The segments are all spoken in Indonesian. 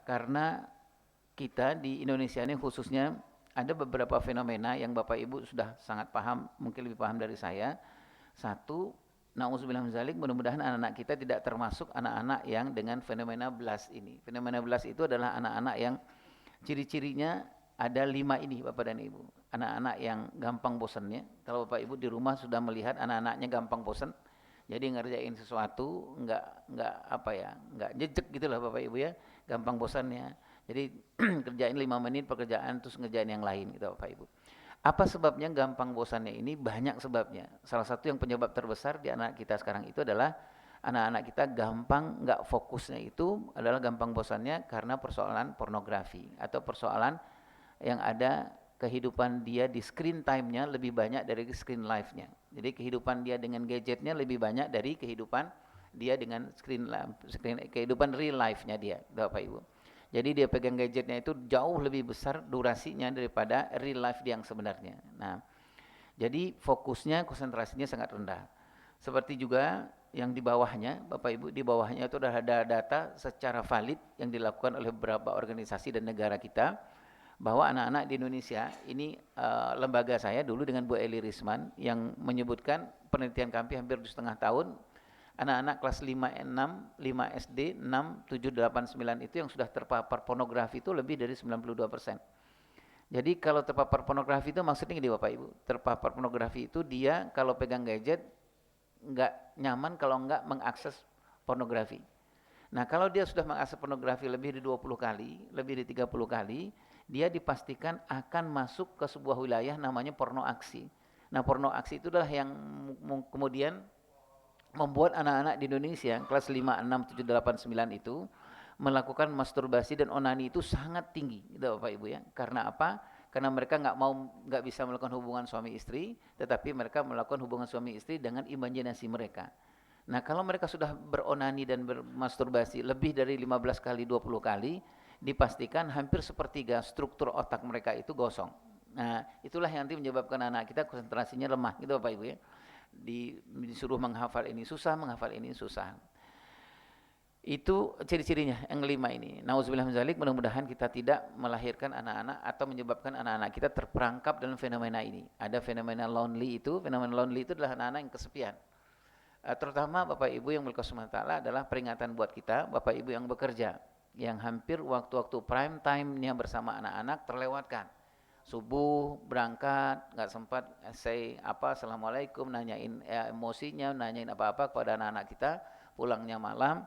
karena kita di Indonesia ini khususnya ada beberapa fenomena yang Bapak Ibu sudah sangat paham, mungkin lebih paham dari saya. Satu, nauzubillah min dzalik, mudah-mudahan anak-anak kita tidak termasuk anak-anak yang dengan fenomena blast ini. Fenomena blast itu adalah anak-anak yang ciri-cirinya ada 5 ini Bapak dan Ibu. Anak-anak yang gampang bosannya. Kalau Bapak Ibu di rumah sudah melihat anak-anaknya gampang bosan, jadi ngerjain sesuatu nggak jejek gitulah Bapak Ibu ya, gampang bosannya. Jadi kerjain 5 menit pekerjaan terus ngerjain yang lain gitu Bapak Ibu. Apa sebabnya gampang bosannya ini? Banyak sebabnya. Salah satu yang penyebab terbesar di anak kita sekarang itu adalah anak-anak kita gampang nggak fokusnya, itu adalah gampang bosannya karena persoalan pornografi atau persoalan yang ada kehidupan dia di screen time-nya lebih banyak dari screen life-nya. Jadi kehidupan dia dengan gadgetnya lebih banyak dari kehidupan dia dengan kehidupan real life-nya dia, Bapak Ibu. Jadi dia pegang gadgetnya itu jauh lebih besar durasinya daripada real life dia yang sebenarnya. Nah, jadi fokusnya, konsentrasinya sangat rendah. Seperti juga yang di bawahnya, Bapak Ibu, di bawahnya itu sudah ada data secara valid yang dilakukan oleh beberapa organisasi dan negara kita, bahwa anak-anak di Indonesia ini, lembaga saya dulu dengan Bu Eli Risman yang menyebutkan penelitian kami hampir 2,5 tahun, anak-anak kelas 5, 6, 5 SD, 6, 7, 8, 9 itu yang sudah terpapar pornografi itu lebih dari 92%. Jadi kalau terpapar pornografi itu maksudnya gini Bapak Ibu, terpapar pornografi itu dia kalau pegang gadget nggak nyaman kalau nggak mengakses pornografi. Nah kalau dia sudah mengakses pornografi lebih dari 20 kali, lebih dari 30 kali, dia dipastikan akan masuk ke sebuah wilayah namanya porno aksi. Nah porno aksi itu adalah yang kemudian membuat anak-anak di Indonesia kelas 5, 6, 7, 8, 9 itu melakukan masturbasi dan onani itu sangat tinggi, gitu Bapak Ibu ya. Karena apa? Karena mereka nggak bisa melakukan hubungan suami istri, tetapi mereka melakukan hubungan suami istri dengan imajinasi mereka. Nah, kalau mereka sudah beronani dan bermasturbasi lebih dari 15 kali, 20 kali, dipastikan hampir sepertiga struktur otak mereka itu gosong. Nah, itulah yang nanti menyebabkan anak kita konsentrasinya lemah, gitu Bapak Ibu ya. Disuruh menghafal ini susah, menghafal ini susah. Itu ciri-cirinya yang 5 ini. Nauzubillah min dzalik, mudah-mudahan kita tidak melahirkan anak-anak atau menyebabkan anak-anak kita terperangkap dalam fenomena ini. Ada fenomena lonely itu adalah anak-anak yang kesepian. Terutama Bapak Ibu yang berkah SWT adalah peringatan buat kita, Bapak Ibu yang bekerja, yang hampir waktu-waktu prime time-nya bersama anak-anak terlewatkan. Subuh berangkat, nggak sempat say assalamualaikum, nanyain emosinya, nanyain apa-apa kepada anak-anak kita, pulangnya malam.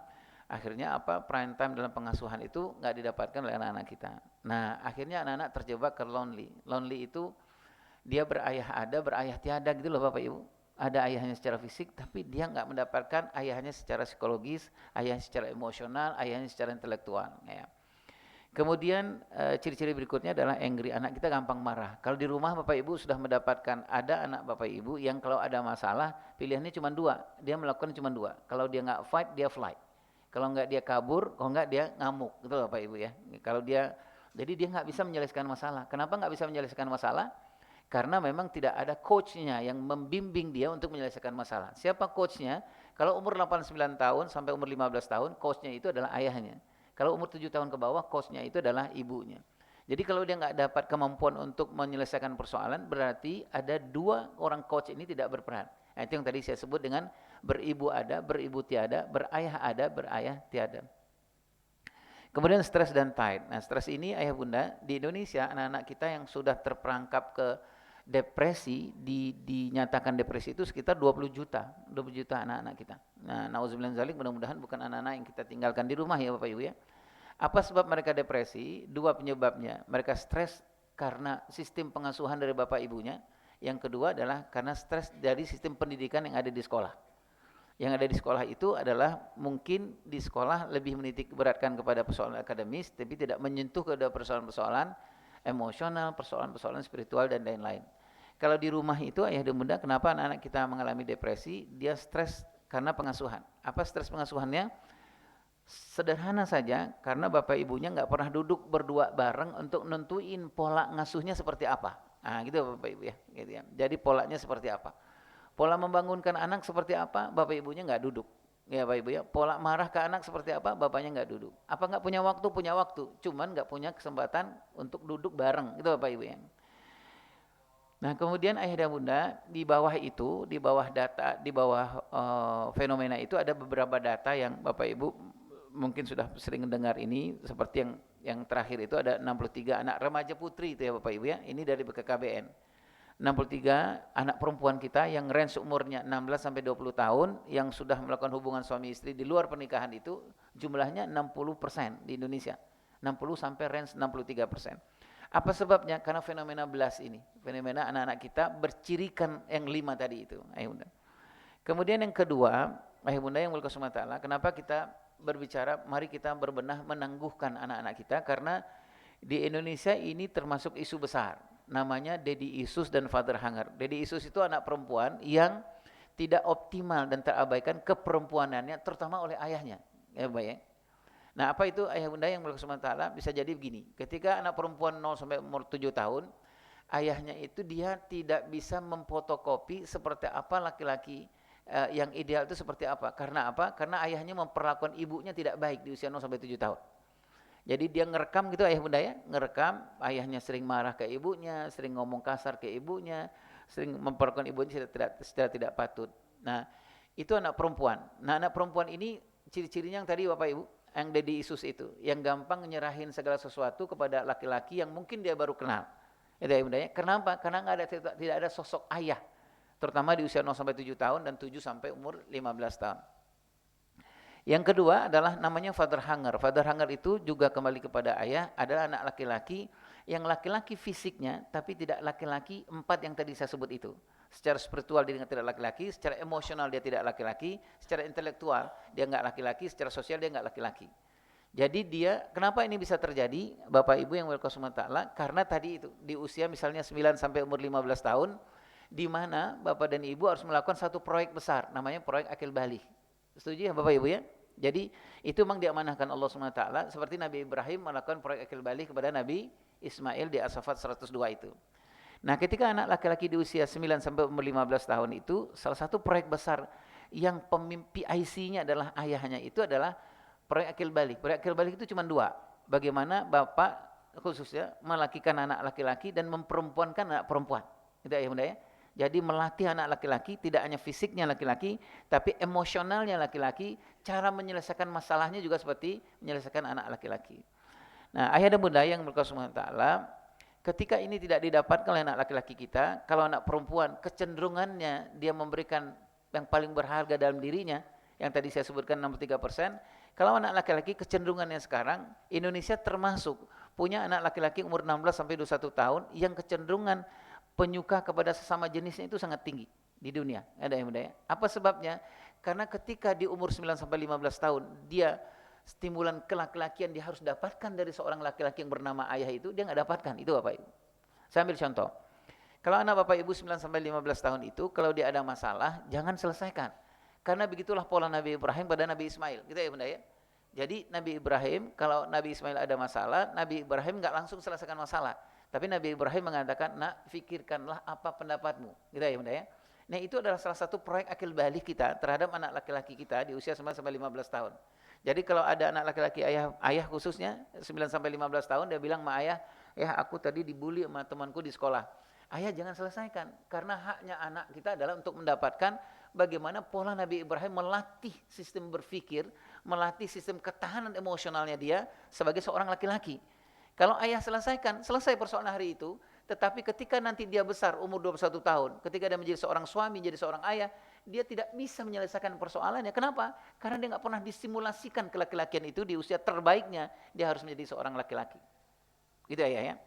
Akhirnya prime time dalam pengasuhan itu nggak didapatkan oleh anak-anak kita. Nah akhirnya anak-anak terjebak ke lonely. Lonely itu dia berayah ada, berayah tiada gitu loh Bapak Ibu. Ada ayahnya secara fisik, tapi dia nggak mendapatkan ayahnya secara psikologis, ayahnya secara emosional, ayahnya secara intelektual. Ya. Kemudian ciri-ciri berikutnya adalah angry. Anak kita gampang marah. Kalau di rumah Bapak Ibu sudah mendapatkan ada anak Bapak Ibu yang kalau ada masalah pilihannya cuma dua. Dia melakukan cuma dua. Kalau dia nggak fight, dia flight. Kalau nggak dia kabur, kalau nggak dia ngamuk. Gitu Bapak Ibu ya. Kalau dia, jadi dia nggak bisa menyelesaikan masalah. Kenapa nggak bisa menyelesaikan masalah? Karena memang tidak ada coachnya yang membimbing dia untuk menyelesaikan masalah. Siapa coachnya? Kalau umur 89 tahun sampai umur 15 tahun, coachnya itu adalah ayahnya. Kalau umur 7 tahun ke bawah, coachnya itu adalah ibunya. Jadi kalau dia nggak dapat kemampuan untuk menyelesaikan persoalan, berarti ada dua orang coach ini tidak berperan. Nah, itu yang tadi saya sebut dengan beribu ada, beribu tiada, berayah ada, berayah tiada. Kemudian stres dan tired. Nah, stres ini ayah bunda, di Indonesia anak-anak kita yang sudah terperangkap ke depresi, dinyatakan depresi itu sekitar 20 juta anak-anak kita. Nah, nauzubillah min dzalik, mudah-mudahan bukan anak-anak yang kita tinggalkan di rumah ya Bapak Ibu ya. Apa sebab mereka depresi? Dua penyebabnya. Mereka stres karena sistem pengasuhan dari bapak ibunya. Yang kedua adalah karena stres dari sistem pendidikan yang ada di sekolah. Yang ada di sekolah itu adalah mungkin di sekolah lebih menitik beratkan kepada persoalan akademis, tapi tidak menyentuh kepada persoalan-persoalan emosional, persoalan-persoalan spiritual dan lain-lain. Kalau di rumah itu ayah dan bunda, kenapa anak-anak kita mengalami depresi? Dia stres karena pengasuhan. Apa stres pengasuhannya? Sederhana saja, karena bapak ibunya nggak pernah duduk berdua bareng untuk nentuin pola ngasuhnya seperti apa. Nah gitu bapak ibu ya, gitu ya. Jadi polanya seperti apa? Pola membangunkan anak seperti apa? Bapak ibunya nggak duduk. Ya Bapak Ibu ya, pola marah ke anak seperti apa? Bapaknya nggak duduk. Apa nggak punya waktu? Punya waktu, cuman nggak punya kesempatan untuk duduk bareng. Itu Bapak Ibu ya. Nah kemudian ayah dan bunda di bawah itu, di bawah data, di bawah fenomena itu ada beberapa data yang Bapak Ibu mungkin sudah sering dengar ini, seperti yang terakhir itu ada 63 anak remaja putri itu ya Bapak Ibu ya. Ini dari BKKBN. 63 anak perempuan kita yang range umurnya 16 sampai 20 tahun yang sudah melakukan hubungan suami istri di luar pernikahan itu jumlahnya 60% di Indonesia. 60 sampai range 63%. Apa sebabnya? Karena fenomena belas ini. Fenomena anak-anak kita bercirikan yang 5 tadi itu. Ayah bunda. Kemudian yang kedua, ayah bunda yang mulia SWT, kenapa kita berbicara, mari kita berbenah menangguhkan anak-anak kita, karena di Indonesia ini termasuk isu besar. Namanya daddy issues dan father hunger. Daddy issues itu anak perempuan yang tidak optimal dan terabaikan keperempuanannya, terutama oleh ayahnya. Ya, baik. Nah, apa itu ayah bunda yang mulia SWT? Bisa jadi begini, ketika anak perempuan 0 sampai umur 7 tahun, ayahnya itu dia tidak bisa memfotokopi seperti apa laki-laki yang ideal itu seperti apa. Karena apa? Karena ayahnya memperlakukan ibunya tidak baik di usia 0 sampai 7 tahun. Jadi dia ngerekam gitu ayah bunda ya, ngerekam ayahnya sering marah ke ibunya, sering ngomong kasar ke ibunya, sering memperlakukan ibunya secara tidak patut. Nah, itu anak perempuan. Nah, anak perempuan ini ciri-cirinya yang tadi Bapak Ibu, yang daddy issues itu, yang gampang nyerahin segala sesuatu kepada laki-laki yang mungkin dia baru kenal. Itu ayah bunda ya. Kenapa? Karena tidak ada sosok ayah, terutama di usia 0 sampai 7 tahun dan 7 sampai umur 15 tahun. Yang kedua adalah namanya father hunger. Father hunger itu juga kembali kepada ayah, adalah anak laki-laki yang laki-laki fisiknya tapi tidak laki-laki 4 yang tadi saya sebut itu. Secara spiritual dia tidak laki-laki, secara emosional dia tidak laki-laki, secara intelektual dia enggak laki-laki, secara sosial dia enggak laki-laki. Jadi dia, kenapa ini bisa terjadi Bapak Ibu yang berkasih ta'ala? Karena tadi itu di usia misalnya 9 sampai umur 15 tahun, di mana Bapak dan Ibu harus melakukan satu proyek besar, namanya proyek akil balik. Setuju ya Bapak Ibu ya? Jadi itu memang diamanahkan Allah SWT, seperti Nabi Ibrahim melakukan proyek akil balik kepada Nabi Ismail di As-Saffat 102 itu. Nah ketika anak laki-laki di usia 9 sampai umur 15 tahun itu, salah satu proyek besar yang pemimpi IC-nya adalah ayahnya itu adalah proyek akil balik. Proyek akil balik itu cuma 2. Bagaimana bapak khususnya melakikan anak laki-laki dan memperempuankan anak perempuan. Itu ya bunda ya. Jadi melatih anak laki-laki, tidak hanya fisiknya laki-laki, tapi emosionalnya laki-laki, cara menyelesaikan masalahnya juga seperti menyelesaikan anak laki-laki. Nah, ayah dan bunda yang berkasih ta'ala, ketika ini tidak didapatkan oleh anak laki-laki kita, kalau anak perempuan kecenderungannya dia memberikan yang paling berharga dalam dirinya, yang tadi saya sebutkan 63%, kalau anak laki-laki kecenderungannya sekarang, Indonesia termasuk punya anak laki-laki umur 16 sampai 21 tahun yang kecenderungan penyuka kepada sesama jenisnya itu sangat tinggi di dunia. Ada yang muda ya. Apa sebabnya? Karena ketika di umur 9 sampai 15 tahun dia stimulan kelaki-lakian dia harus dapatkan dari seorang laki-laki yang bernama ayah itu, dia nggak dapatkan. Itu Bapak Ibu. Saya ambil contoh. Kalau anak Bapak Ibu 9 sampai 15 tahun itu, kalau dia ada masalah, jangan selesaikan. Karena begitulah pola Nabi Ibrahim pada Nabi Ismail. Gitu ya bunda ya. Jadi Nabi Ibrahim, kalau Nabi Ismail ada masalah, Nabi Ibrahim nggak langsung selesaikan masalah. Tapi Nabi Ibrahim mengatakan, nak fikirkanlah apa pendapatmu. Gitu ya bunda ya. Nah itu adalah salah satu proyek akil balik kita terhadap anak laki-laki kita di usia 9 sampai 15 tahun. Jadi kalau ada anak laki-laki ayah khususnya 9 sampai 15 tahun, dia bilang sama ayah, ya aku tadi dibully sama temanku di sekolah. Ayah jangan selesaikan, karena haknya anak kita adalah untuk mendapatkan bagaimana pola Nabi Ibrahim melatih sistem berpikir, melatih sistem ketahanan emosionalnya dia sebagai seorang laki-laki. Kalau ayah selesaikan, selesai persoalan hari itu, tetapi ketika nanti dia besar, umur 21 tahun, ketika dia menjadi seorang suami, jadi seorang ayah, dia tidak bisa menyelesaikan persoalannya. Kenapa? Karena dia nggak pernah disimulasikan kelaki-lakian itu di usia terbaiknya, dia harus menjadi seorang laki-laki. Gitu ya.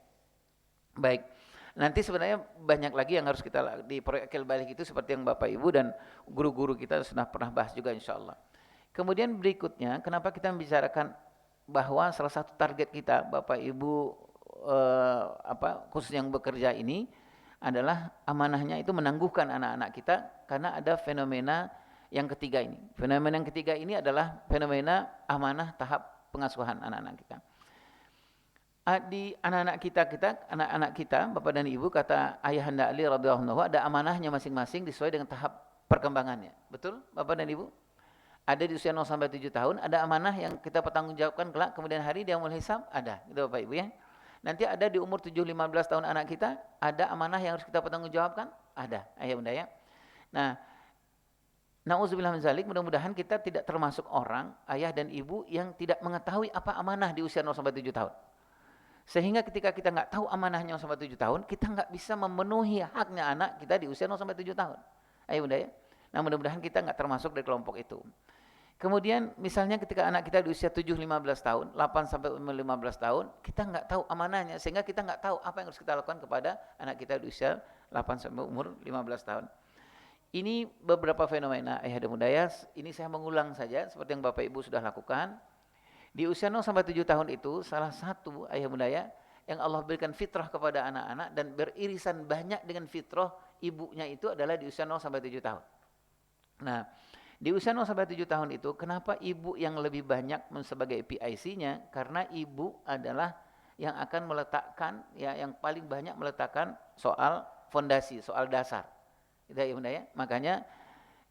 Baik. Nanti sebenarnya banyak lagi yang harus kita di proyek akil balik itu seperti yang Bapak Ibu dan guru-guru kita sudah pernah bahas juga insya Allah. Kemudian berikutnya, kenapa kita membicarakan bahwa salah satu target kita Bapak Ibu khusus yang bekerja ini adalah amanahnya itu menangguhkan anak-anak kita karena ada fenomena yang ketiga ini. Fenomena yang ketiga ini adalah fenomena amanah tahap pengasuhan anak-anak kita. Di anak-anak kita, Bapak dan Ibu, kata Ayahanda Ali radhiyallahu anhu, ada amanahnya masing-masing sesuai dengan tahap perkembangannya. Betul, Bapak dan Ibu? Ada di usia 0 sampai 7 tahun, ada amanah yang kita pertanggungjawabkan kelak kemudian hari dia mulai hisab, ada. Gitu Bapak Ibu ya. Nanti ada di umur 7-15 tahun anak kita, ada amanah yang harus kita pertanggungjawabkan, ada. Ayah bunda ya. Nah, na'udzubillah min dzalik, mudah-mudahan kita tidak termasuk orang, ayah dan ibu yang tidak mengetahui apa amanah di usia 0 sampai 7 tahun. Sehingga ketika kita nggak tahu amanahnya 0 sampai 7 tahun, kita nggak bisa memenuhi haknya anak kita di usia 0 sampai 7 tahun. Ayah bunda ya. Nah, mudah-mudahan kita nggak termasuk dari kelompok itu. Kemudian misalnya ketika anak kita di usia 7-15 tahun, 8 sampai 15 tahun, kita nggak tahu amanahnya, sehingga kita nggak tahu apa yang harus kita lakukan kepada anak kita di usia 8 sampai umur 15 tahun. Ini beberapa fenomena ayah dan bunda ya, ini saya mengulang saja seperti yang Bapak Ibu sudah lakukan. Di usia 0 sampai 7 tahun itu salah satu ayah bunda ya, yang Allah berikan fitrah kepada anak-anak dan beririsan banyak dengan fitrah ibunya itu adalah di usia 0 sampai 7 tahun. Nah, di usia 0 sampai 7 tahun itu, kenapa ibu yang lebih banyak sebagai PIC-nya? Karena ibu adalah yang akan meletakkan, ya, yang paling banyak meletakkan soal fondasi, soal dasar. Gitu ya bunda ya. Makanya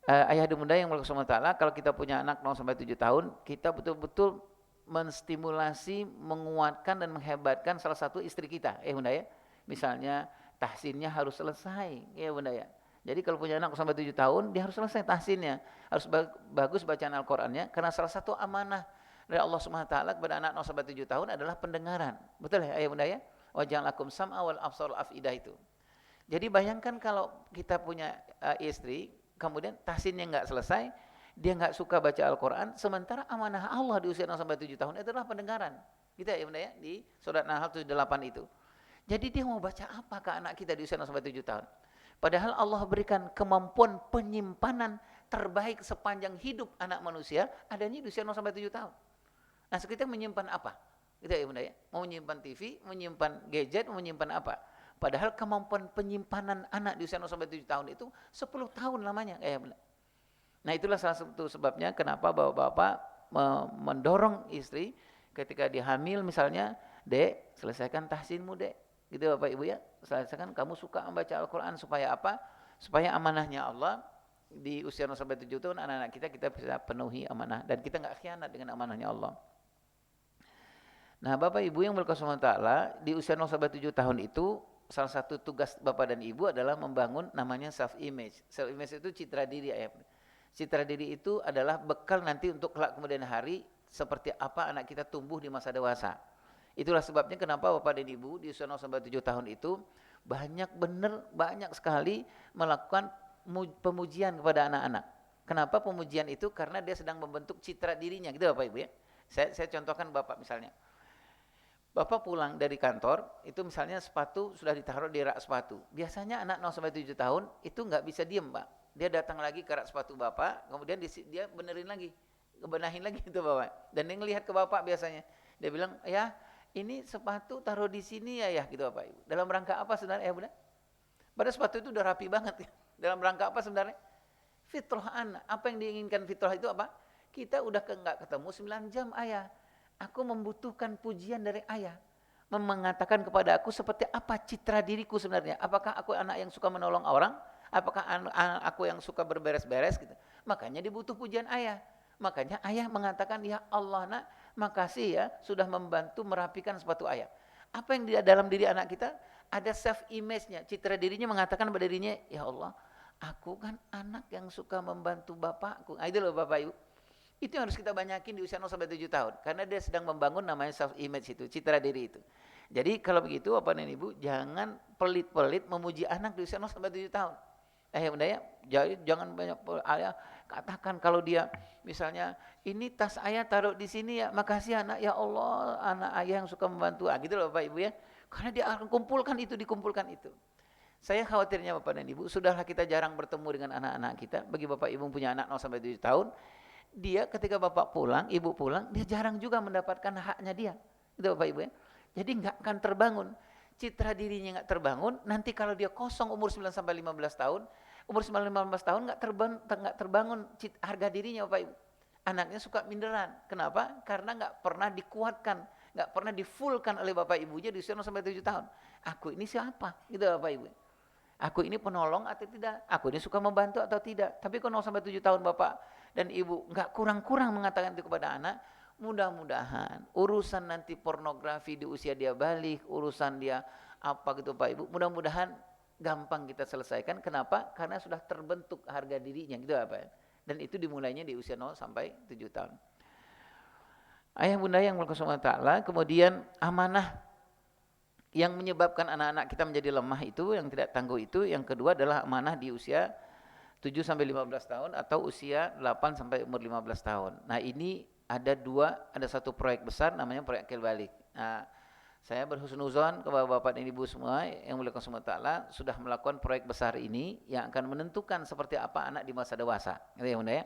ayah dan bunda yang Allah SWT, kalau kita punya anak 0 sampai 7 tahun, kita betul-betul menstimulasi, menguatkan dan menghebatkan salah satu istri kita, bunda ya. Misalnya tahsinnya harus selesai, ya bunda ya. Jadi kalau punya anak sampai 7 tahun, dia harus selesai tahsinnya. Harus bagus bacaan Al-Qur'annya, karena salah satu amanah dari Allah SWT kepada anak 0 sampai 7 tahun adalah pendengaran. Betul ya ayah bunda ya? Wa ja'alakum sam'a wal absar wal afidah itu. Jadi bayangkan kalau kita punya istri, kemudian tahsinnya enggak selesai, dia enggak suka baca Al-Qur'an, sementara amanah Allah di usia 0 sampai 7 tahun itu adalah pendengaran. Gitu ya bunda ya, di surat Nahl 78 itu. Jadi dia mau baca apa ke anak kita di usia 0 sampai 7 tahun? Padahal Allah berikan kemampuan penyimpanan terbaik sepanjang hidup anak manusia adanya di usia 0 sampai 7 tahun. Nah, kita menyimpan apa? Gitu ya bunda ya. Mau menyimpan TV, menyimpan gadget, menyimpan apa? Padahal kemampuan penyimpanan anak di usia 0 sampai 7 tahun itu 10 tahun lamanya. Bunda. Nah, itulah salah satu sebabnya kenapa bapak-bapak mendorong istri ketika dihamil misalnya, Dek, selesaikan tahsinmu, Dek. Gitu Bapak Ibu ya, selesaikan kamu suka membaca Al-Quran supaya apa? Supaya amanahnya Allah di usia 0 sampai 7 tahun anak-anak kita bisa penuhi amanah dan kita enggak khianat dengan amanahnya Allah. Nah, Bapak Ibu yang berkah SWT, di usia 0 sampai 7 tahun itu salah satu tugas Bapak dan Ibu adalah membangun namanya self image. Self image itu citra diri ayat. Citra diri itu adalah bekal nanti untuk kelak kemudian hari seperti apa anak kita tumbuh di masa dewasa. Itulah sebabnya kenapa Bapak dan Ibu di usia 0 sampai 7 tahun itu banyak sekali melakukan pemujian kepada anak-anak. Kenapa pemujian itu? Karena dia sedang membentuk citra dirinya, gitu Bapak Ibu ya. Saya contohkan Bapak misalnya. Bapak pulang dari kantor, itu misalnya sepatu sudah ditaruh di rak sepatu. Biasanya anak 0 sampai 7 tahun itu nggak bisa diem, Pak. Dia datang lagi ke rak sepatu Bapak, kemudian dia benerin lagi, ngebenahin lagi itu Bapak. Dan dia ngelihat ke Bapak biasanya. Dia bilang, "Ya, ini sepatu taruh di sini ya gitu Bapak Ibu. Dalam rangka apa sebenarnya bunda? Pada sepatu itu udah rapi banget. Dalam rangka apa sebenarnya? Fitrah anak. Apa yang diinginkan fitrah itu apa? Kita udah nggak ketemu 9 jam ayah. Aku membutuhkan pujian dari ayah. Mengatakan kepada aku seperti apa citra diriku sebenarnya. Apakah aku anak yang suka menolong orang? Apakah aku yang suka berberes-beres gitu? Makanya dibutuh pujian ayah. Makanya ayah mengatakan, ya Allah nak, makasih ya sudah membantu merapikan sepatu ayah. Apa yang di dalam diri anak kita? Ada self image-nya, citra dirinya mengatakan pada dirinya, ya Allah, aku kan anak yang suka membantu bapakku. Nah, itu loh Bapak Ibu. Itu yang harus kita banyakin di usia 0 sampai 7 tahun. Karena dia sedang membangun namanya self image itu, citra diri itu. Jadi kalau begitu Bapak dan Ibu, jangan pelit-pelit memuji anak di usia 0 sampai 7 tahun. Bunda ya, jangan banyak ayah katakan kalau dia misalnya ini tas ayah taruh di sini ya, makasih anak, ya Allah, anak ayah yang suka membantu. Gitu loh Bapak Ibu ya. Karena dia akan dikumpulkan itu. Saya khawatirnya Bapak dan Ibu, sudahlah kita jarang bertemu dengan anak-anak kita. Bagi Bapak Ibu punya anak 0 sampai 7 tahun, dia ketika Bapak pulang, Ibu pulang, dia jarang juga mendapatkan haknya dia. Gitu Bapak Ibu ya. Jadi enggak akan terbangun. Citra dirinya enggak terbangun, nanti kalau dia kosong umur 9 sampai 15 tahun, umur 9-15 tahun enggak terbangun harga dirinya Bapak Ibu. Anaknya suka minderan. Kenapa? Karena enggak pernah dikuatkan, enggak pernah difullkan oleh Bapak Ibunya di usia 0 sampai 7 tahun. Aku ini siapa? Gitu Bapak Ibu. Aku ini penolong atau tidak? Aku ini suka membantu atau tidak? Tapi kalau 0 sampai 7 tahun Bapak dan ibu nggak kurang-kurang mengatakan itu kepada anak, mudah-mudahan urusan nanti pornografi di usia dia balik, urusan dia apa gitu Pak Ibu, mudah-mudahan gampang kita selesaikan. Kenapa? Karena sudah terbentuk harga dirinya gitu apa ya. Dan itu dimulainya di usia 0 sampai 7 tahun. Ayah bunda yang berkata Allah Ta'ala, kemudian amanah yang menyebabkan anak-anak kita menjadi lemah itu, yang tidak tangguh itu, yang kedua adalah amanah di usia 7 sampai 15 tahun atau usia 8 sampai umur 15 tahun. Nah, ini ada satu proyek besar namanya proyek Akil Balik. Nah, saya berhusnuzon kepada Bapak dan Ibu semua yang mulia Allah Ta'ala sudah melakukan proyek besar ini yang akan menentukan seperti apa anak di masa dewasa. Gitu ya bunda ya.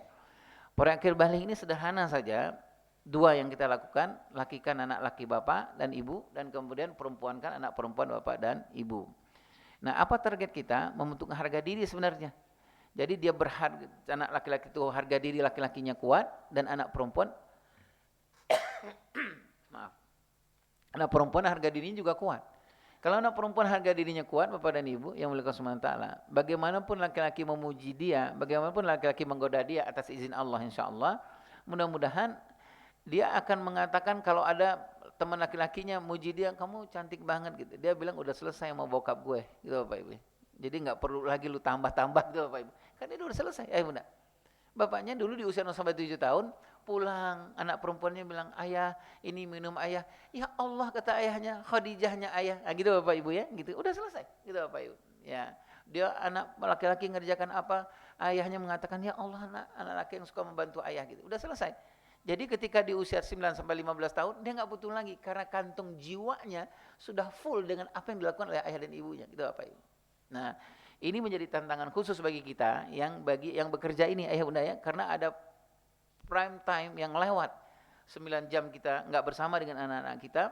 Proyek Akil Balik ini sederhana saja. 2 yang kita lakukan, lakikan anak laki bapak dan ibu, dan kemudian perempuankan anak perempuan bapak dan ibu. Nah, apa target kita? Membentuk harga diri sebenarnya. Jadi dia berharga, anak laki-laki itu harga diri laki-lakinya kuat, dan anak perempuan maaf, anak perempuan harga dirinya juga kuat. Kalau anak perempuan harga dirinya kuat, bapak dan ibu yang mulia Allah Ta'ala, bagaimanapun laki-laki memuji dia, bagaimanapun laki-laki menggoda dia atas izin Allah insyaAllah, mudah-mudahan dia akan mengatakan kalau ada teman laki-lakinya muji dia, kamu cantik banget gitu. Dia bilang udah selesai sama bokap gue, gitu Bapak Ibu. Jadi nggak perlu lagi lu tambah-tambah gitu Bapak Ibu. Kan dia udah selesai, bunda. Bapaknya dulu di usia 0 sampai 7 tahun pulang, anak perempuannya bilang, "Ayah, ini minum ayah." Ya Allah kata ayahnya, Khadijahnya ayah. Nah, gitu Bapak Ibu ya, gitu. Udah selesai, gitu Bapak Ibu. Ya. Dia anak laki-laki ngerjakan apa, ayahnya mengatakan, "Ya Allah, anak laki yang suka membantu ayah." Gitu. Udah selesai. Jadi ketika di usia 9 sampai 15 tahun, dia nggak butuh lagi karena kantong jiwanya sudah full dengan apa yang dilakukan oleh ayah dan ibunya, gitu Bapak Ibu. Nah, ini menjadi tantangan khusus bagi kita yang bekerja ini ayah bunda ya, karena ada prime time yang lewat. 9 jam kita nggak bersama dengan anak-anak kita,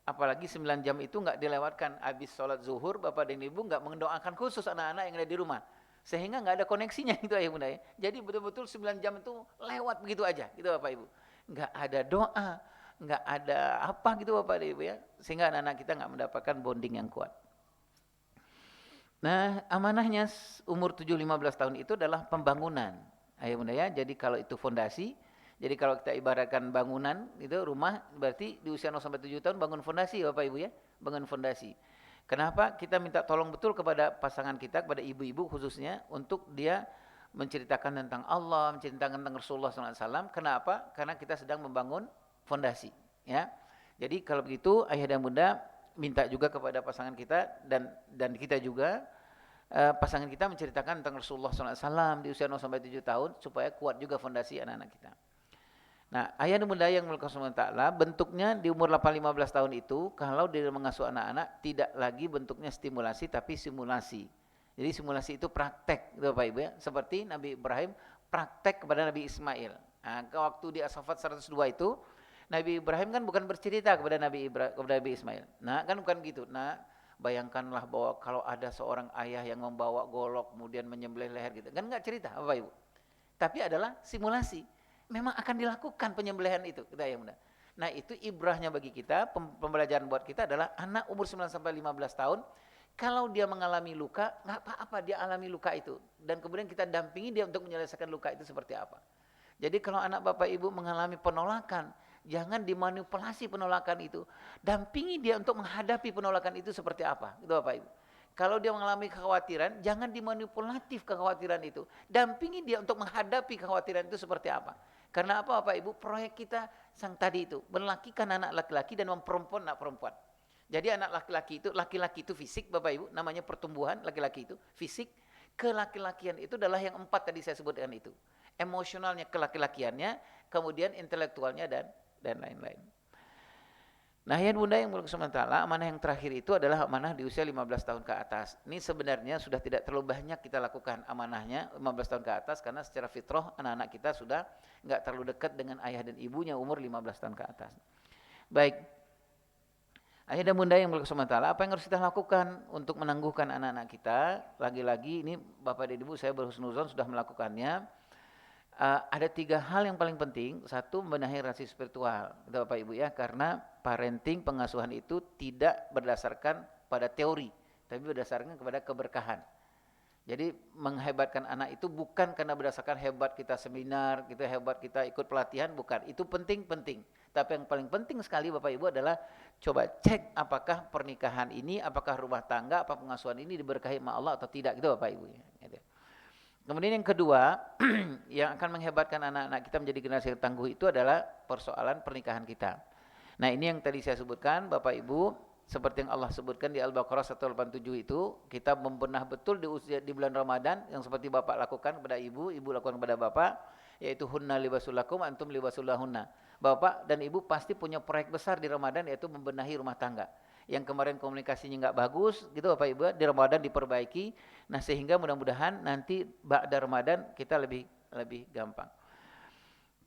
apalagi 9 jam itu nggak dilewatkan habis sholat zuhur, bapak dan ibu nggak mendoakan khusus anak-anak yang ada di rumah. Sehingga nggak ada koneksinya gitu ayah bunda ya. Jadi betul-betul 9 jam itu lewat begitu aja gitu Bapak Ibu. Nggak ada doa, nggak ada apa gitu Bapak dan Ibu ya. Sehingga anak-anak kita nggak mendapatkan bonding yang kuat. Nah, amanahnya umur 7-15 tahun itu adalah pembangunan. Ayah bunda ya, jadi kalau itu fondasi, jadi kalau kita ibaratkan bangunan itu rumah, berarti di usia 0 sampai 7 tahun bangun fondasi Bapak Ibu ya, bangun fondasi. Kenapa kita minta tolong betul kepada pasangan kita, kepada ibu-ibu khususnya, untuk dia menceritakan tentang Allah, menceritakan tentang Rasulullah SAW. Kenapa? Karena kita sedang membangun fondasi. Ya. Jadi kalau begitu, ayah dan bunda minta juga kepada pasangan kita dan kita juga, pasangan kita menceritakan tentang Rasulullah SAW di usia 0 sampai 7 tahun, supaya kuat juga fondasi anak-anak kita. Nah, ayah dan bunda yang mulia Ta'ala, bentuknya di umur 8-15 tahun itu, kalau dia mengasuh anak-anak, tidak lagi bentuknya stimulasi, tapi simulasi. Jadi simulasi itu praktek, gitu Bapak Ibu ya. Seperti Nabi Ibrahim praktek kepada Nabi Ismail. Nah, waktu di As-Saffat 102 itu, Nabi Ibrahim kan bukan bercerita kepada Nabi Ismail. Nah, kan bukan gitu. Nah, bayangkanlah bahwa kalau ada seorang ayah yang membawa golok, kemudian menyembelih leher gitu. Kan enggak cerita, Bapak Ibu. Tapi adalah simulasi. Memang akan dilakukan penyembelihan itu, kita ya bunda. Nah, itu ibrahnya bagi kita, pembelajaran buat kita adalah anak umur 9 sampai 15 tahun, kalau dia mengalami luka, enggak apa-apa dia alami luka itu, dan kemudian kita dampingi dia untuk menyelesaikan luka itu seperti apa. Jadi kalau anak Bapak Ibu mengalami penolakan, jangan dimanipulasi penolakan itu. Dampingi dia untuk menghadapi penolakan itu seperti apa, gitu Bapak Ibu. Kalau dia mengalami kekhawatiran, jangan dimanipulatif kekhawatiran itu. Dampingi dia untuk menghadapi kekhawatiran itu seperti apa. Karena apa Bapak Ibu? Proyek kita sang tadi itu, melakikan anak laki-laki dan memperempuan anak perempuan. Jadi anak laki-laki itu fisik Bapak Ibu, namanya pertumbuhan laki-laki itu, fisik. Kelaki-lakian itu adalah yang 4 tadi saya sebutkan itu. Emosionalnya kelaki-lakiannya, kemudian intelektualnya dan lain-lain. Nah, ya bunda yang mulia sementara, amanah yang terakhir itu adalah amanah di usia 15 tahun ke atas. Ini sebenarnya sudah tidak terlalu banyak kita lakukan amanahnya 15 tahun ke atas, karena secara fitrah anak-anak kita sudah enggak terlalu dekat dengan ayah dan ibunya umur 15 tahun ke atas. Baik, ayah dan bunda yang mulia sementara, apa yang harus kita lakukan untuk menangguhkan anak-anak kita? Lagi-lagi ini Bapak dan Ibu saya berhusnuzon sudah melakukannya. Ada 3 hal yang paling penting. Satu, membenahi relasi spiritual, gitu Bapak Ibu ya, karena parenting, pengasuhan itu tidak berdasarkan pada teori, tapi berdasarkan kepada keberkahan. Jadi menghebatkan anak itu bukan karena berdasarkan hebat kita seminar, kita hebat kita ikut pelatihan, bukan. Itu penting-penting. Tapi yang paling penting sekali Bapak Ibu adalah coba cek apakah pernikahan ini, apakah rumah tangga, apa pengasuhan ini diberkahi sama Allah atau tidak, gitu Bapak Ibu. Gitu. Kemudian yang kedua, yang akan menghebatkan anak-anak kita menjadi generasi yang tangguh itu adalah persoalan pernikahan kita. Nah ini yang tadi saya sebutkan Bapak Ibu, seperti yang Allah sebutkan di Al-Baqarah 187 itu, kita membenah betul di bulan Ramadan yang seperti Bapak lakukan kepada Ibu lakukan kepada Bapak, yaitu hunna libasul lakum antum libasul lahunna. Bapak dan Ibu pasti punya proyek besar di Ramadan, yaitu membenahi rumah tangga. Yang kemarin komunikasinya nggak bagus, gitu Bapak Ibu, di Ramadan diperbaiki. Nah sehingga mudah-mudahan nanti ba'da Ramadan kita lebih gampang.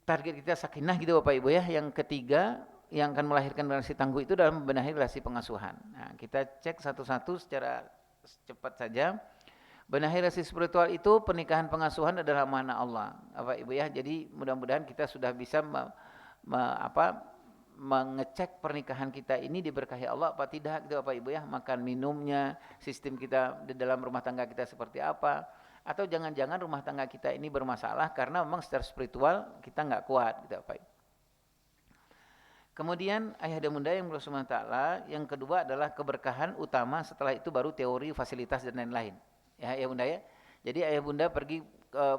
Target kita sakinah gitu Bapak Ibu ya. Yang ketiga, yang akan melahirkan relasi tangguh itu dalam membenahi relasi pengasuhan. Nah, kita cek satu-satu secara cepat saja. Benahi relasi spiritual itu pernikahan pengasuhan adalah amanah Allah, Bapak Ibu ya. Jadi mudah-mudahan kita sudah bisa mengecek pernikahan kita ini diberkahi Allah apa tidak gitu Bapak Ibu ya. Makan minumnya, sistem kita di dalam rumah tangga kita seperti apa. Atau jangan-jangan rumah tangga kita ini bermasalah karena memang secara spiritual kita nggak kuat gitu Bapak Ibu. Kemudian ayah dan bunda yang bersyukur ta'ala, yang kedua adalah keberkahan utama, setelah itu baru teori, fasilitas dan lain-lain. Ya ayah bunda ya. Jadi ayah bunda pergi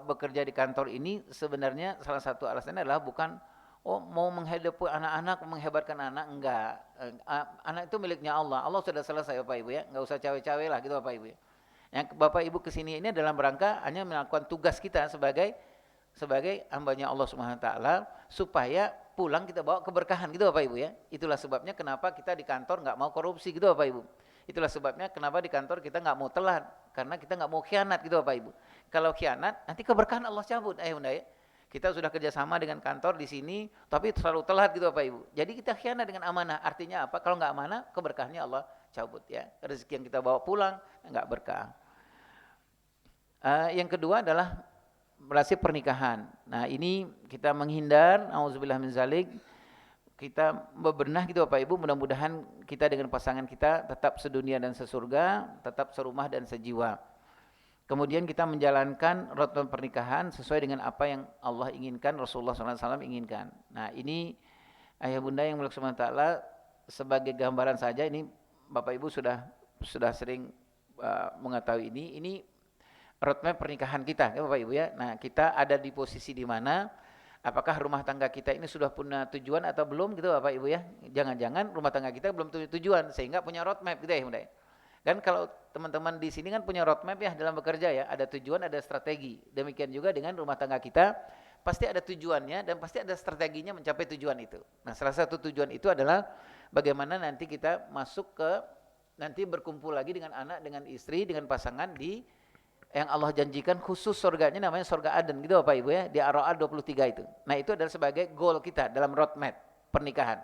bekerja di kantor ini sebenarnya salah satu alasannya adalah bukan mau menghadapi anak-anak, menghebatkan anak, enggak. Anak itu miliknya Allah. Allah sudah selesai Bapak Ibu ya. Enggak usah cawe-cawe lah gitu Bapak Ibu ya. Yang Bapak Ibu kesini ini dalam rangka hanya melakukan tugas kita sebagai hambanya Allah Subhanahu wa taala supaya pulang kita bawa keberkahan gitu Bapak Ibu ya. Itulah sebabnya kenapa kita di kantor enggak mau korupsi gitu Bapak Ibu. Itulah sebabnya kenapa di kantor kita enggak mau telat karena kita enggak mau khianat gitu Bapak Ibu. Kalau khianat nanti keberkahan Allah cabut ayah bunda ya. Kita sudah kerjasama dengan kantor di sini tapi terlalu telat gitu Bapak Ibu. Jadi kita khianat dengan amanah. Artinya apa? Kalau enggak amanah keberkahannya Allah cabut ya. Rezeki yang kita bawa pulang enggak berkah. Yang kedua adalah relasi pernikahan. Nah ini kita menghindar, auzubillah min zalik, kita bebenah gitu Bapak Ibu, mudah-mudahan kita dengan pasangan kita tetap sedunia dan sesurga, tetap serumah dan sejiwa. Kemudian kita menjalankan roadmap pernikahan sesuai dengan apa yang Allah inginkan, Rasulullah SAW inginkan. Nah ini ayah bunda yang bersyukur ta'ala sebagai gambaran saja, ini Bapak Ibu sudah sering mengetahui ini roadmap pernikahan kita, ya Bapak Ibu ya. Nah, kita ada di posisi di mana? Apakah rumah tangga kita ini sudah punya tujuan atau belum gitu Bapak Ibu ya? Jangan-jangan rumah tangga kita belum tujuan sehingga punya roadmap gitu ya Bunda. Kan kalau teman-teman di sini kan punya roadmap ya dalam bekerja ya, ada tujuan, ada strategi. Demikian juga dengan rumah tangga kita, pasti ada tujuannya dan pasti ada strateginya mencapai tujuan itu. Nah, salah satu tujuan itu adalah bagaimana nanti kita masuk ke nanti berkumpul lagi dengan anak, dengan istri, dengan pasangan di yang Allah janjikan khusus surganya namanya surga Aden gitu Bapak Ibu ya, di Ar-Ra'd 23 itu. Nah itu adalah sebagai goal kita dalam roadmap pernikahan.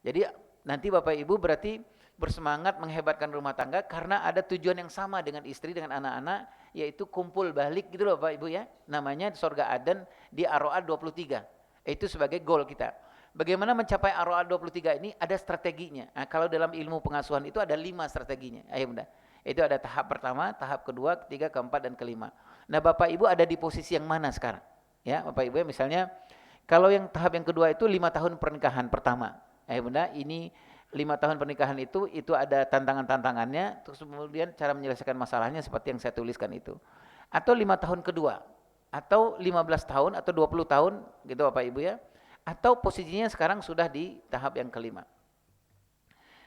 Jadi nanti Bapak Ibu berarti bersemangat menghebatkan rumah tangga karena ada tujuan yang sama dengan istri, dengan anak-anak, yaitu kumpul balik gitu loh Bapak Ibu ya. Namanya surga Aden di Ar-Ra'd 23. Itu sebagai goal kita. Bagaimana mencapai Ar-Ra'd 23 ini ada strateginya. Nah, kalau dalam ilmu pengasuhan itu ada 5 strateginya. Ayo Bunda. Itu ada tahap pertama, tahap kedua, ketiga, keempat, dan kelima. Nah Bapak Ibu ada di posisi yang mana sekarang? Ya Bapak Ibu ya, misalnya kalau yang tahap yang kedua itu 5 tahun pernikahan pertama. Bunda, ini 5 tahun pernikahan itu ada tantangan-tantangannya, terus kemudian cara menyelesaikan masalahnya seperti yang saya tuliskan itu. Atau 5 tahun kedua, atau 15 tahun, atau 20 tahun gitu Bapak Ibu ya. Atau posisinya sekarang sudah di tahap yang kelima.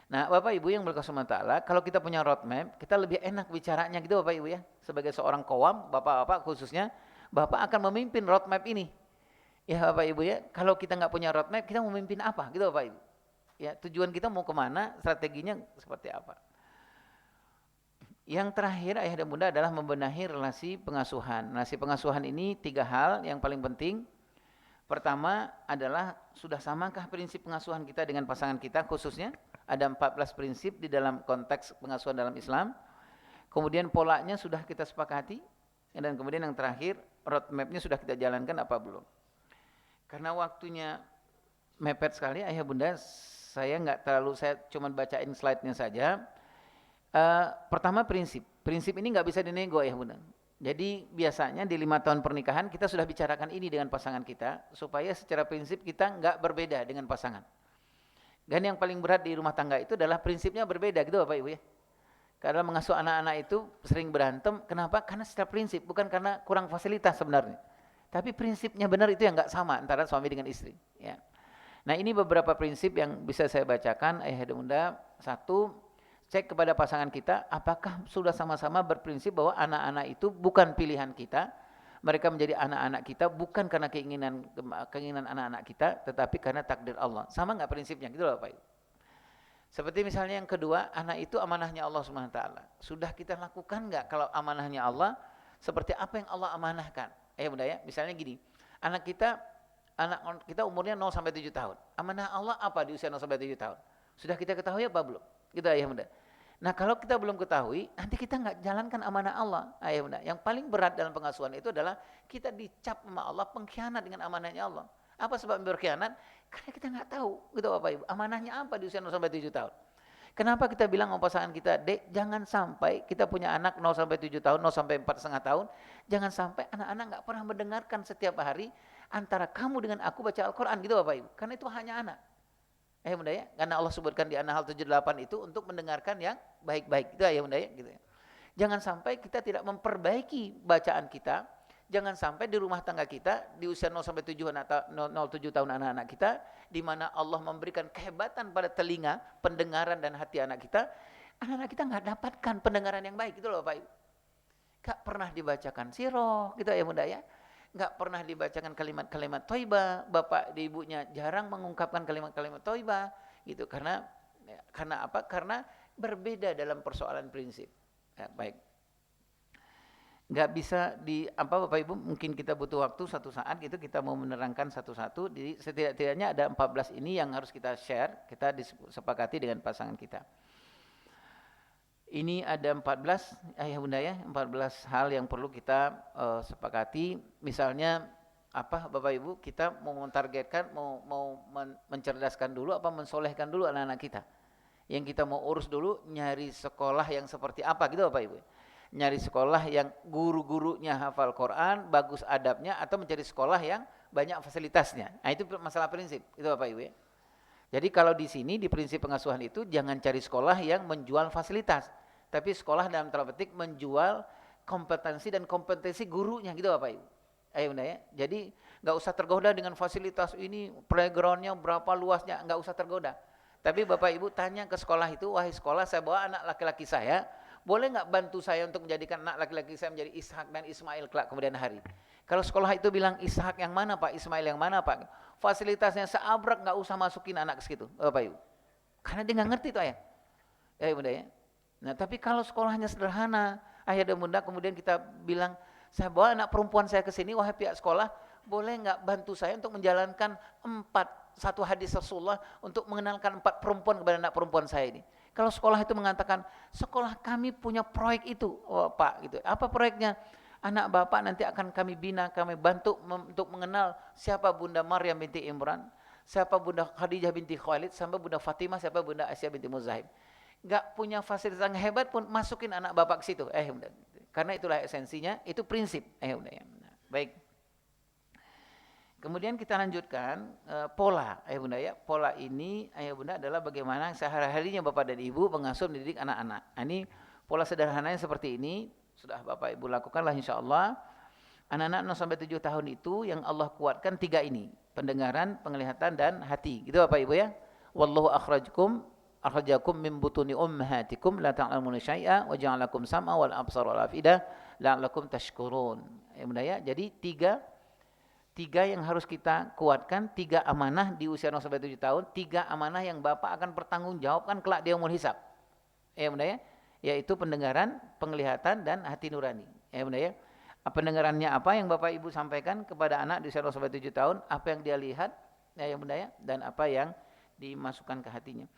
Nah Bapak Ibu yang berkasih ta'ala, kalau kita punya roadmap, kita lebih enak bicaranya gitu Bapak Ibu ya. Sebagai seorang qawam, Bapak-Bapak khususnya, Bapak akan memimpin roadmap ini. Ya Bapak Ibu ya, kalau kita nggak punya roadmap, kita mau memimpin apa gitu Bapak Ibu. Ya tujuan kita mau kemana, strateginya seperti apa. Yang terakhir ayah dan bunda adalah membenahi relasi pengasuhan. Relasi pengasuhan ini 3 hal yang paling penting. Pertama adalah sudah samakah prinsip pengasuhan kita dengan pasangan kita khususnya? Ada 14 prinsip di dalam konteks pengasuhan dalam Islam. Kemudian polanya sudah kita sepakati. Dan kemudian yang terakhir, roadmapnya sudah kita jalankan apa belum. Karena waktunya mepet sekali, ayah bunda, saya cuma bacain slide-nya saja. Pertama prinsip. Prinsip ini nggak bisa dinego ya Bunda. Jadi biasanya di 5 tahun pernikahan kita sudah bicarakan ini dengan pasangan kita supaya secara prinsip kita nggak berbeda dengan pasangan. Dan yang paling berat di rumah tangga itu adalah prinsipnya berbeda gitu Bapak Ibu ya. Karena mengasuh anak-anak itu sering berantem, kenapa? Karena secara prinsip, bukan karena kurang fasilitas sebenarnya. Tapi prinsipnya benar itu yang nggak sama antara suami dengan istri. Ya. Nah ini beberapa prinsip yang bisa saya bacakan, ayah dan bunda. Satu, cek kepada pasangan kita, apakah sudah sama-sama berprinsip bahwa anak-anak itu bukan pilihan kita, mereka menjadi anak-anak kita bukan karena keinginan anak-anak kita, tetapi karena takdir Allah. Sama nggak prinsipnya? Gitu loh Pak Ibu. Seperti misalnya yang kedua, anak itu amanahnya Allah Subhanahu wa taala. Sudah kita lakukan nggak kalau amanahnya Allah seperti apa yang Allah amanahkan? Bunda ya, misalnya gini. Anak kita umurnya 0 sampai 7 tahun. Amanah Allah apa di usia 0 sampai 7 tahun? Sudah kita ketahui apa belum? Gitu ya Bunda. Nah, kalau kita belum ketahui, nanti kita nggak jalankan amanah Allah. Bunda. Yang paling berat dalam pengasuhan itu adalah kita dicap sama Allah pengkhianat dengan amanahnya Allah. Apa sebab berkhianat? Karena kita nggak tahu, gitu Bapak Ibu. Amanahnya apa di usia 0 sampai 7 tahun? Kenapa kita bilang sama pasangan kita, Dek, jangan sampai kita punya anak 0 sampai 7 tahun, 0 sampai 4,5 tahun, jangan sampai anak-anak nggak pernah mendengarkan setiap hari antara kamu dengan aku baca Al-Quran, gitu Bapak Ibu. Karena itu hanya anak. Bunda ya, karena Allah sebutkan di An-Nahl 78 itu untuk mendengarkan yang baik-baik, gitu ya Bunda ya, gitu ya. Jangan sampai kita tidak memperbaiki bacaan kita. Jangan sampai di rumah tangga kita di usia 0 sampai 7 tahun anak-anak kita, di mana Allah memberikan kehebatan pada telinga, pendengaran dan hati anak kita, anak-anak kita nggak dapatkan pendengaran yang baik, gitu loh Pak Ibu. Nggak pernah dibacakan sirah, gitu ya Bunda ya. Nggak pernah dibacakan kalimat-kalimat thayyibah, bapak di ibunya jarang mengungkapkan kalimat-kalimat thayyibah, gitu. Karena apa? Karena berbeda dalam persoalan prinsip. Ya, baik. Nggak bisa Bapak Ibu, mungkin kita butuh waktu satu saat gitu, kita mau menerangkan satu-satu. Jadi setidak-tidaknya ada 14 ini yang harus kita share, kita disepakati dengan pasangan kita. Ini ada 14 ayah bunda ya, 14 hal yang perlu kita sepakati. Misalnya apa Bapak Ibu, kita mau mentargetkan, mau mencerdaskan dulu apa mensolehkan dulu anak-anak kita. Yang kita mau urus dulu, nyari sekolah yang seperti apa gitu Bapak Ibu. Nyari sekolah yang guru-gurunya hafal Quran, bagus adabnya, atau mencari sekolah yang banyak fasilitasnya. Nah itu masalah prinsip, itu Bapak Ibu ya. Jadi kalau di sini di prinsip pengasuhan itu jangan cari sekolah yang menjual fasilitas, tapi sekolah dalam tanda petik menjual kompetensi dan kompetensi gurunya gitu Bapak Ibu. Ayo Bunda ya. Jadi nggak usah tergoda dengan fasilitas ini, playgroundnya berapa luasnya, nggak usah tergoda. Tapi Bapak Ibu tanya ke sekolah itu, wahai sekolah, saya bawa anak laki-laki saya, boleh nggak bantu saya untuk menjadikan anak laki-laki saya menjadi Ishak dan Ismail kelak kemudian hari? Kalau sekolah itu bilang Ishak yang mana Pak, Ismail yang mana Pak? Fasilitasnya seabrek, nggak usah masukin anak ke situ, Bapak Ibu. Karena dia nggak ngerti tuh ayah. Ya Bunda ya. Nah tapi kalau sekolahnya sederhana, ayah dan bunda kemudian kita bilang, saya bawa anak perempuan saya ke sini, wahai pihak sekolah, boleh nggak bantu saya untuk menjalankan satu hadis Rasulullah untuk mengenalkan 4 perempuan kepada anak perempuan saya ini. Kalau sekolah itu mengatakan, sekolah kami punya proyek itu, oh, Pak, gitu. Apa proyeknya? Anak bapak nanti akan kami bina, kami bantu untuk mengenal siapa Bunda Maryam binti Imran, siapa Bunda Khadijah binti Khalid, sampai Bunda Fatimah, siapa Bunda Aisyah binti Muzahib. Gak punya fasilitas yang hebat pun masukin anak bapak ke situ. Bunda. Karena itulah esensinya, itu prinsip. Bunda ya. Baik. Kemudian kita lanjutkan pola, Bunda ya. Pola ini, Bunda adalah bagaimana sehari-harinya Bapak dan Ibu mengasuh mendidik anak-anak. Ini pola sederhananya seperti ini, sudah Bapak Ibu lakukanlah insyaallah. Anak-anak 0 sampai 7 tahun itu yang Allah kuatkan 3 ini, pendengaran, penglihatan dan hati. Gitu Bapak Ibu ya. Wallahu akhrajakum min butuni ummahatikum la ta'lamuna syai'a wa ja'alakum sam'a wal absara wal afidah la'allakum tashkurun. Bunda ya. Jadi tiga yang harus kita kuatkan, 3 amanah di usia 0 sampai 7 tahun, 3 amanah yang Bapak akan pertanggungjawabkan kelak di yaumul hisab. Bunda ya, yaitu pendengaran, penglihatan dan hati nurani. Bunda ya. Pendengarannya apa yang Bapak Ibu sampaikan kepada anak di usia 0 sampai 7 tahun, apa yang dia lihat, Bunda ya, dan apa yang dimasukkan ke hatinya.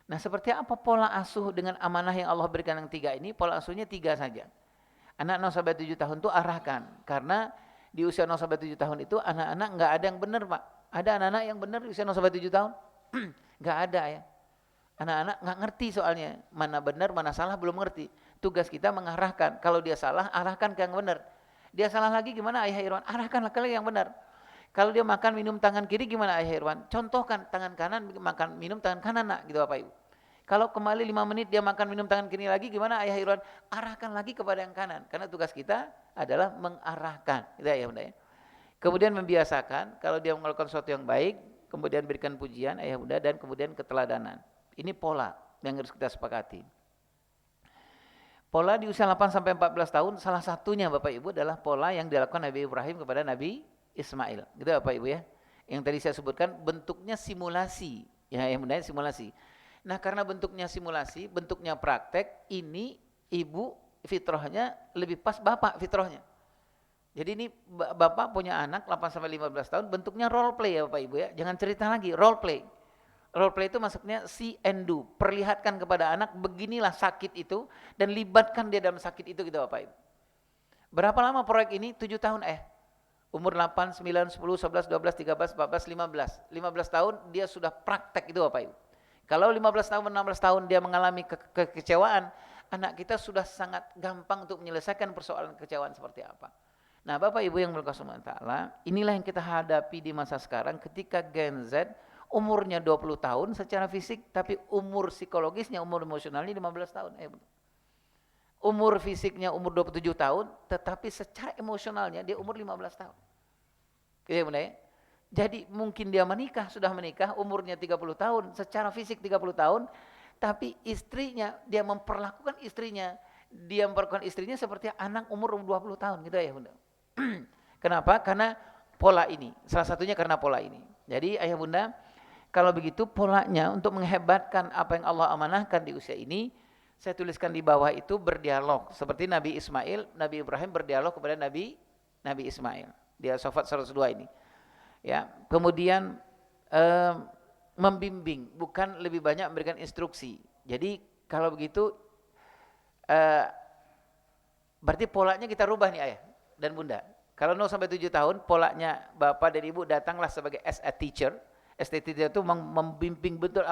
Nah, seperti apa pola asuh dengan amanah yang Allah berikan yang 3 ini? Pola asuhnya 3 saja. Anak 0 sampai 7 tahun itu arahkan, karena di usia 0 sampai 7 tahun itu anak-anak enggak ada yang benar, Pak. Ada anak-anak yang benar di usia 0 sampai 7 tahun? Enggak ada ya. Anak-anak enggak ngerti soalnya, mana benar, mana salah belum ngerti. Tugas kita mengarahkan. Kalau dia salah, arahkan ke yang benar. Dia salah lagi gimana Ayah Irwan? Arahkanlah ke yang benar. Kalau dia makan minum tangan kiri gimana Ayah Irwan? Contohkan tangan kanan makan minum tangan kanan nak, gitu Bapak Ibu. Kalau kembali 5 menit dia makan minum tangan kiri lagi gimana Ayah Irwan? Arahkan lagi kepada yang kanan. Karena tugas kita adalah mengarahkan. Gitu ya Bunda ya. Kemudian membiasakan kalau dia melakukan sesuatu yang baik, kemudian berikan pujian Ayah Bunda dan kemudian keteladanan. Ini pola yang harus kita sepakati. Pola di usia 8 sampai 14 tahun salah satunya Bapak Ibu adalah pola yang dilakukan Nabi Ibrahim kepada Nabi Ismail. Gitu Bapak Ibu ya. Yang tadi saya sebutkan bentuknya simulasi. Ya, yang benar simulasi. Nah, karena bentuknya simulasi, bentuknya praktek, ini ibu fitrahnya lebih pas bapak fitrahnya. Jadi ini bapak punya anak 8 sampai 15 tahun, bentuknya role play ya Bapak Ibu ya. Jangan cerita lagi, role play. Role play itu maksudnya see and do. Perlihatkan kepada anak beginilah sakit itu dan libatkan dia dalam sakit itu gitu Bapak Ibu. Berapa lama proyek ini? 7 tahun Umur 8, 9, 10, 11, 12, 13, 14, 15. 15 tahun dia sudah praktek itu Bapak Ibu. Kalau 15 tahun, 16 tahun dia mengalami kekecewaan, anak kita sudah sangat gampang untuk menyelesaikan persoalan kekecewaan seperti apa. Nah Bapak Ibu yang berkah ta'ala, inilah yang kita hadapi di masa sekarang ketika Gen Z umurnya 20 tahun secara fisik, tapi umur psikologisnya, umur emosionalnya 15 tahun. Umur fisiknya umur 27 tahun, tetapi secara emosionalnya dia umur 15 tahun. Gitu ya. Jadi mungkin dia sudah menikah, umurnya 30 tahun, secara fisik 30 tahun, tapi istrinya, dia memperlakukan istrinya seperti anak umur 20 tahun, gitu ya Bunda. Kenapa? Karena pola ini, salah satunya karena pola ini. Jadi Ayah Bunda, kalau begitu polanya untuk menghebatkan apa yang Allah amanahkan di usia ini, saya tuliskan di bawah itu berdialog. Seperti Nabi Ibrahim berdialog kepada Nabi Ismail. Di As-Saffat 102 ini. Ya, kemudian membimbing, bukan lebih banyak memberikan instruksi. Jadi kalau begitu, berarti polanya kita rubah nih Ayah dan Bunda. Kalau 0 sampai 7 tahun, polanya Bapak dan Ibu datanglah sebagai as a teacher. Estetika itu membimbing betul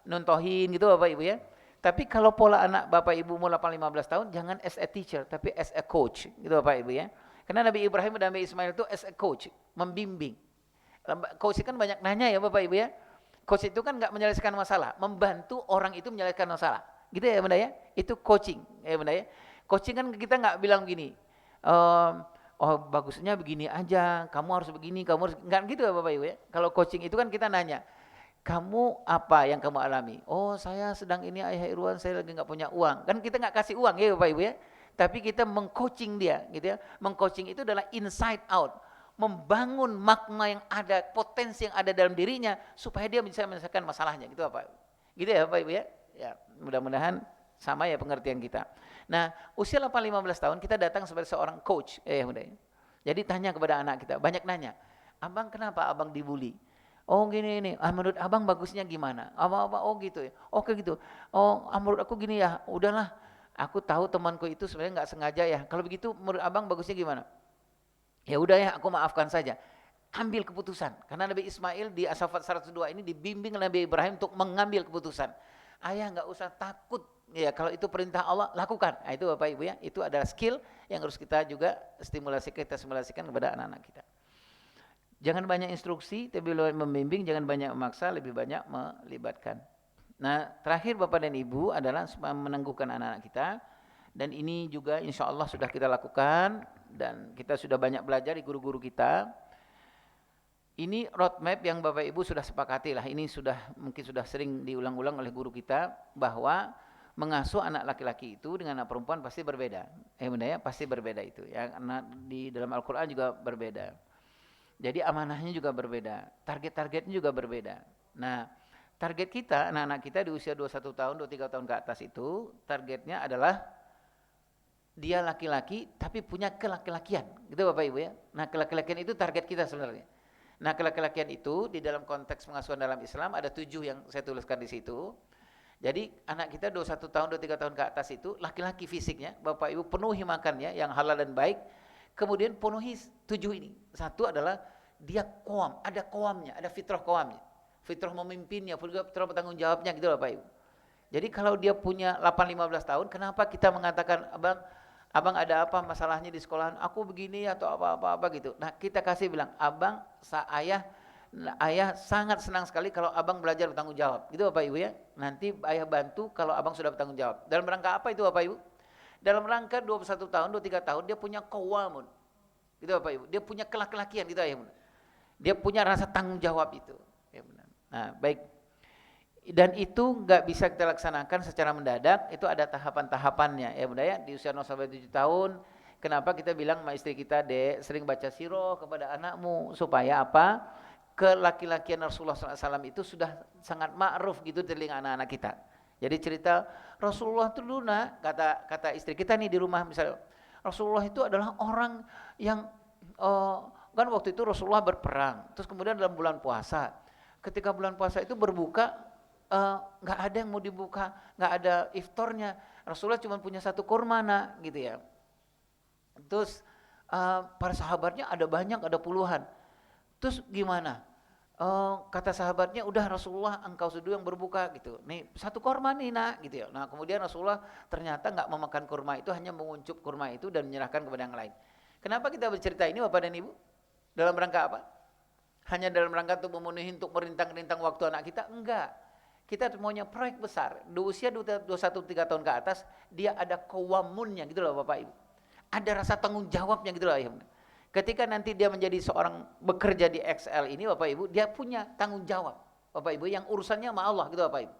nontohin gitu Bapak Ibu ya. Tapi kalau pola anak Bapak Ibu umur 8-15 tahun jangan as a teacher tapi as a coach gitu Bapak Ibu ya. Karena Nabi Ibrahim dan Nabi Ismail itu as a coach, membimbing. Coach kan banyak nanya ya Bapak Ibu ya. Coach itu kan enggak menyelesaikan masalah, membantu orang itu menyelesaikan masalah. Gitu ya Bunda ya. Itu coaching ya Bunda ya. Coaching kan kita enggak bilang gini. Oh bagusnya begini aja, kamu harus begini, kamu harus, enggak gitu ya Bapak Ibu ya. Kalau coaching itu kan kita nanya, kamu apa yang kamu alami? Oh saya sedang ini Ayah Irwan, saya lagi enggak punya uang. Kan kita enggak kasih uang ya Bapak Ibu ya. Tapi kita mengcoaching dia gitu ya. Mengcoaching itu adalah inside out. Membangun makna yang ada, potensi yang ada dalam dirinya supaya dia bisa menyelesaikan masalahnya gitu Bapak Ibu. Gitu ya Bapak Ibu ya. Ya, mudah-mudahan sama ya pengertian kita. Nah, usia 8-15 tahun kita datang sebagai seorang coach. Jadi tanya kepada anak kita, banyak nanya, abang kenapa abang dibully? Oh gini ini, menurut abang bagusnya gimana? Apa? Oh gitu ya, oke gitu. Oh menurut aku gini ya, udahlah. Aku tahu temanku itu sebenarnya nggak sengaja ya. Kalau begitu menurut abang bagusnya gimana? Ya udah ya, aku maafkan saja. Ambil keputusan. Karena Nabi Ismail di As-Saffat 102 ini dibimbing Nabi Ibrahim untuk mengambil keputusan. Ayah nggak usah takut. Ya kalau itu perintah Allah lakukan. Nah, itu Bapak Ibu ya, itu adalah skill yang harus kita juga stimulasikan kepada anak-anak kita. Jangan banyak instruksi, tapi membimbing, jangan banyak memaksa, lebih banyak melibatkan. Nah, terakhir Bapak dan Ibu adalah menangguhkan anak-anak kita, dan ini juga insya Allah sudah kita lakukan dan kita sudah banyak belajar di guru-guru kita. Ini roadmap yang Bapak Ibu sudah sepakati lah. Ini mungkin sudah sering diulang-ulang oleh guru kita bahwa mengasuh anak laki-laki itu dengan anak perempuan pasti berbeda. Bunda ya, pasti berbeda itu ya, karena di dalam Al-Qur'an juga berbeda. Jadi amanahnya juga berbeda, target-targetnya juga berbeda. Nah, target kita, anak-anak kita di usia 21 tahun, 23 tahun ke atas itu, targetnya adalah dia laki-laki tapi punya kelaki-lakian. Gitu Bapak Ibu ya. Nah, kelaki-lakian itu target kita sebenarnya. Nah, kelaki-lakian itu di dalam konteks pengasuhan dalam Islam ada 7 yang saya tuliskan di situ. Jadi anak kita 21 tahun, 23 tahun ke atas itu laki-laki fisiknya, Bapak Ibu penuhi makannya yang halal dan baik. Kemudian penuhi 7 ini. Satu adalah dia qawam, ada qawamnya, ada fitrah qawamnya. Fitrah memimpinnya, fitrah bertanggung jawabnya gitu Bapak Ibu. Jadi kalau dia punya 8-15 tahun, kenapa kita mengatakan, abang ada apa masalahnya di sekolahan? Aku begini atau apa-apa gitu. Nah kita kasih bilang, abang, ayah sangat senang sekali kalau abang belajar bertanggung jawab. Gitu Bapak Ibu ya. Nanti ayah bantu kalau abang sudah bertanggung jawab. Dalam rangka apa itu Bapak Ibu? Dalam rangka 21 tahun, 23 tahun dia punya qawamun. Gitu Bapak Ibu. Dia punya kelaki-lakian gitu ya. Dia punya rasa tanggung jawab itu. Ya benar. Nah, baik. Dan itu nggak bisa kita laksanakan secara mendadak, itu ada tahapan-tahapannya ya Bunda ya. Di usia 0 sampai 7 tahun, kenapa kita bilang sama istri kita, Dek, sering baca sirah kepada anakmu supaya apa? Kelaki-lakian Rasulullah SAW itu sudah sangat ma'ruf gitu di telinga anak-anak kita. Jadi cerita Rasulullah itu dulu kata istri kita nih di rumah misalnya, Rasulullah itu adalah orang yang kan waktu itu Rasulullah berperang, terus kemudian dalam bulan puasa, ketika bulan puasa itu berbuka, nggak ada yang mau dibuka, nggak ada iftarnya. Rasulullah cuma punya satu kurma nak, gitu ya. Terus para sahabatnya ada banyak, ada puluhan. Terus gimana? Kata sahabatnya, udah Rasulullah engkau sendiri yang berbuka gitu. Nih satu kurma nih nak, gitu ya. Nah kemudian Rasulullah ternyata nggak memakan kurma itu, hanya menguncup kurma itu dan menyerahkan kepada yang lain. Kenapa kita bercerita ini Bapak dan Ibu? Dalam rangka apa? Hanya dalam rangka untuk memenuhi, untuk merintang-rintang waktu anak kita? Enggak. Kita maunya proyek besar. Di usia 21-3 tahun ke atas, dia ada kawamunnya gitu loh Bapak Ibu. Ada rasa tanggung jawabnya gitu loh ya. Ketika nanti dia menjadi seorang bekerja di XL ini Bapak Ibu, dia punya tanggung jawab Bapak Ibu yang urusannya sama Allah gitu Bapak Ibu.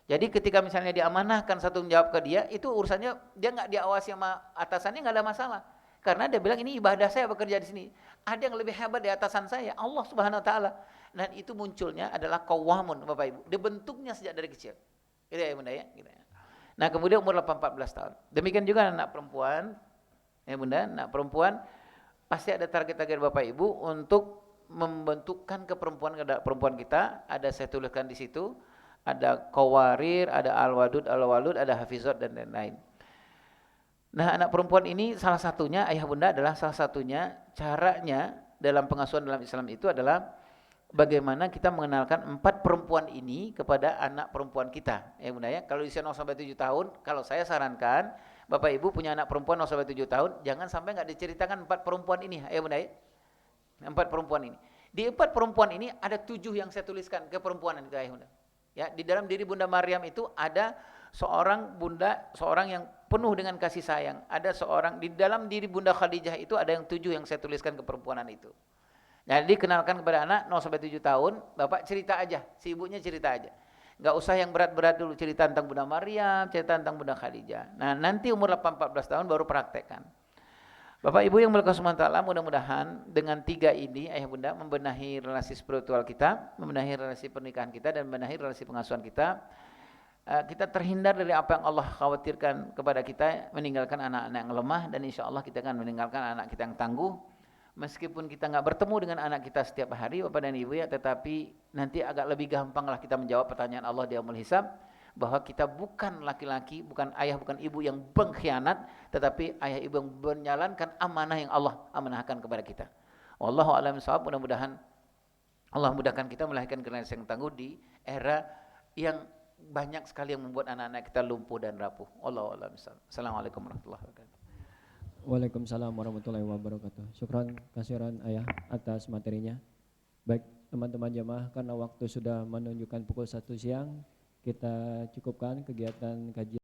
Jadi ketika misalnya diamanahkan satu jawab ke dia, itu urusannya dia nggak diawasi sama atasannya, nggak ada masalah. Karena dia bilang ini ibadah saya bekerja di sini. Ada yang lebih hebat di atasan saya, Allah Subhanahu wa taala. Dan itu munculnya adalah qawamun Bapak Ibu. Dibentuknya sejak dari kecil. Gitu ya Bunda ya, gitu ya. Nah, kemudian umur 14 tahun. Demikian juga anak perempuan. Ya Bunda, anak perempuan pasti ada target-target Bapak Ibu untuk membentukkan perempuan kita. Ada saya tuliskan di situ. Ada qawarir, ada al-wadud, ada hafizat dan lain-lain. Nah, anak perempuan ini salah satunya, ayah bunda adalah salah satunya caranya dalam pengasuhan dalam Islam itu adalah bagaimana kita mengenalkan 4 perempuan ini kepada anak perempuan kita. Ya bunda ya, kalau usia 0 sampai 7 tahun, kalau saya sarankan Bapak Ibu punya anak perempuan 0 sampai 7 tahun, jangan sampai enggak diceritakan 4 perempuan ini, ya bunda ya. 4 perempuan ini. Di 4 perempuan ini ada 7 yang saya tuliskan ke perempuan itu ayah bunda. Ya, di dalam diri Bunda Maryam itu ada seorang yang penuh dengan kasih sayang. Ada seorang di dalam diri Bunda Khadijah itu ada yang 7 yang saya tuliskan ke perempuanan itu. Jadi kenalkan kepada anak 0 sampai 7 tahun, Bapak cerita aja, si ibunya cerita aja. Enggak usah yang berat-berat dulu, cerita tentang Bunda Maryam, cerita tentang Bunda Khadijah. Nah, nanti umur 14 tahun baru praktekkan. Bapak Ibu yang berkah taala, mudah-mudahan dengan 3 ini ayah bunda membenahi relasi spiritual kita, membenahi relasi pernikahan kita dan membenahi relasi pengasuhan kita. Kita terhindar dari apa yang Allah khawatirkan kepada kita, meninggalkan anak-anak yang lemah, dan insya Allah kita akan meninggalkan anak kita yang tangguh. Meskipun kita nggak bertemu dengan anak kita setiap hari Bapak dan Ibu ya, tetapi nanti agak lebih gampanglah kita menjawab pertanyaan Allah di yaumul hisab, bahwa kita bukan laki-laki, bukan ayah, bukan ibu yang pengkhianat, tetapi ayah ibu yang menjalankan amanah yang Allah amanahkan kepada kita. Wallahu a'lam bishawab. Mudah-mudahan Allah mudahkan kita melahirkan generasi yang tangguh di era yang banyak sekali yang membuat anak-anak kita lumpuh dan rapuh. Wallahu a'lam bishawab. Assalamualaikum warahmatullahi wabarakatuh. Waalaikumsalam warahmatullahi wabarakatuh. Syukran kasiran ayah atas materinya. Baik teman-teman jamaah, karena waktu sudah menunjukkan pukul 1 siang, kita cukupkan kegiatan kajian